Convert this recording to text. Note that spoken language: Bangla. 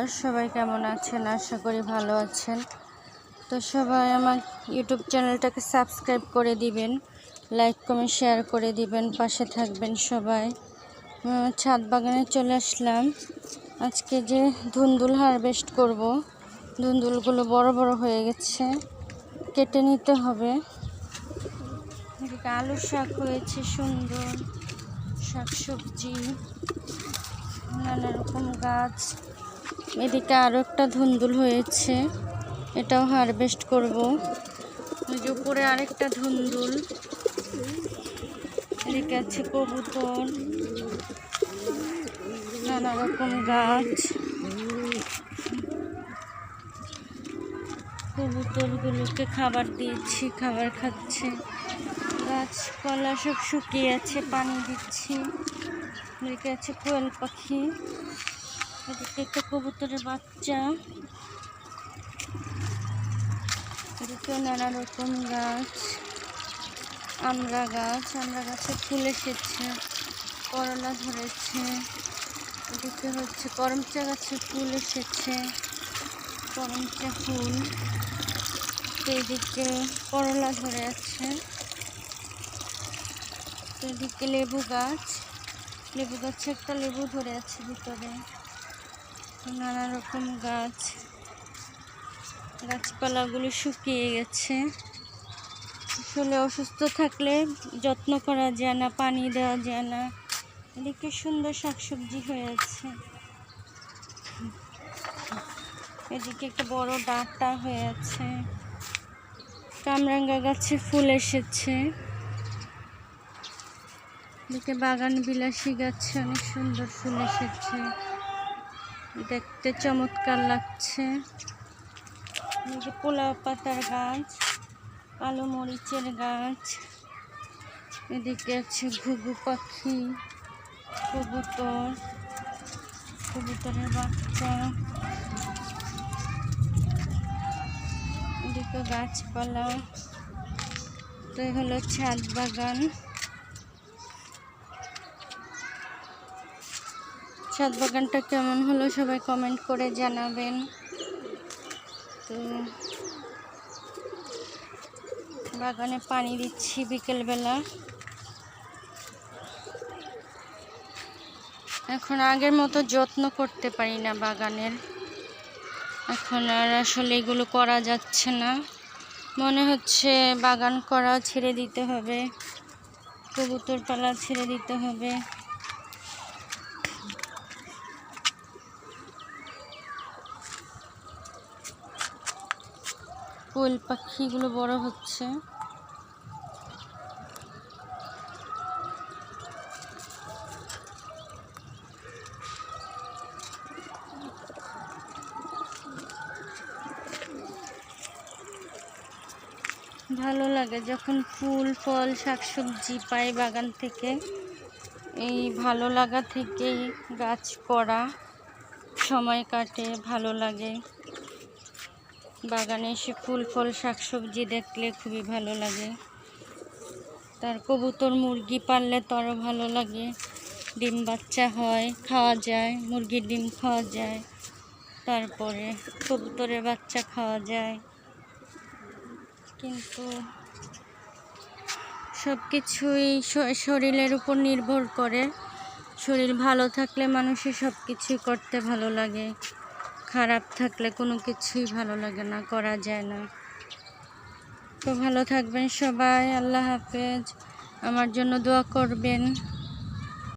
নমস্কার, সবাই কেমন আছেন? আশা করি ভালো আছেন। তো সবাই আমার ইউটিউব চ্যানেলটাকে সাবস্ক্রাইব করে দিবেন, লাইক কমেন্ট শেয়ার করে দিবেন, পাশে থাকবেন সবাই। ছাদ বাগানে চলে আসলাম। আজকে যে ধুন্দুল হারভেস্ট করব, ধুন্দুলগুলো বড় বড় হয়ে গেছে, কেটে নিতে হবে। এদিকে আলু শাক হয়েছে, সুন্দর শাকসবজি, নানা রকম গাছ। এদিকে আরও একটা ধুন্দুল হয়েছে, এটাও হারভেস্ট করব। ওই যে উপরে আরেকটা ধুন্দুল। এদিকে আছে কবুতর, নানা রকম গাছ। কবুতরগুলোকে খাবার দিয়েছি, খাবার খাচ্ছে। গাছপালা সব শুকিয়ে আছে, পানি দিচ্ছি। এদিকে আছে কোয়েল পাখি, এদিকে একটা কবুতরের বাচ্চা। এদিকে নানা রকম গাছ, আমড়া গাছে ফুল এসেছে, করলা ধরেছে। এদিকে হচ্ছে করমচা গাছে ফুল এসেছে, করমচা ফুল। এদিকে করলা ধরে আছে। এদিকে লেবু গাছে একটা লেবু ধরে আছে ভিতরে। নানা রকম গাছপালাগুলো শুকিয়ে গেছে। আসলে অসুস্থ থাকলে যত্ন করা যায় না, পানি দেওয়া যায় না। এদিকে সুন্দর শাকসবজি হয়েছে। এদিকে একটা বড় ডাঁটা হয়ে আছে। কামরাঙ্গা গাছে ফুল এসেছে। এদিকে বাগান বিলাসী গাছে অনেক সুন্দর ফুল এসেছে, দেখতে চমৎকার লাগছে। এদিকে পোলাও পাতার গাছ, কালো মরিচের গাছ। এদিকে আছে ঘুঘু পাখি, কবুতরের বাচ্চা। এদিকে গাছপালা। তো এই হলো ছাদ বাগান। ছাদ বাগানটা কেমন হলো সবাই কমেন্ট করে জানাবেন। তো বাগানে পানি দিচ্ছি বিকেলবেলা। এখন আগের মতো যত্ন করতে পারি না বাগানের, এখন আর আসলে এগুলো করা যাচ্ছে না। মনে হচ্ছে বাগান করা ছেড়ে দিতে হবে, কবুতর পালা ছেড়ে দিতে হবে। কোয়েল পাখিগুলো বড় হচ্ছে। ভালো লাগে যখন ফুল ফল শাকসবজি পাই বাগান থেকে। এই ভালো লাগা থেকেই গাছ করা, সময় কাটে, ভালো লাগে। বাগানে এসে ফুল ফল শাকসবজি দেখলে খুবই ভালো লাগে। তার কবুতর মুরগি পাললে তো আরও ভালো লাগে। ডিম বাচ্চা হয়, খাওয়া যায়, মুরগির ডিম খাওয়া যায়, তারপরে কবুতরের বাচ্চা খাওয়া যায়। কিন্তু সব কিছুই শরীরের উপর নির্ভর করে। শরীর ভালো থাকলে মানুষের সব কিছুই করতে ভালো লাগে, খারাপ থাকলে কোনো কিছুই ভালো লাগে না, করা যায় না। তো ভালো থাকবেন সবাই, আল্লাহ হাফেজ। আমার জন্য দোয়া করবেন।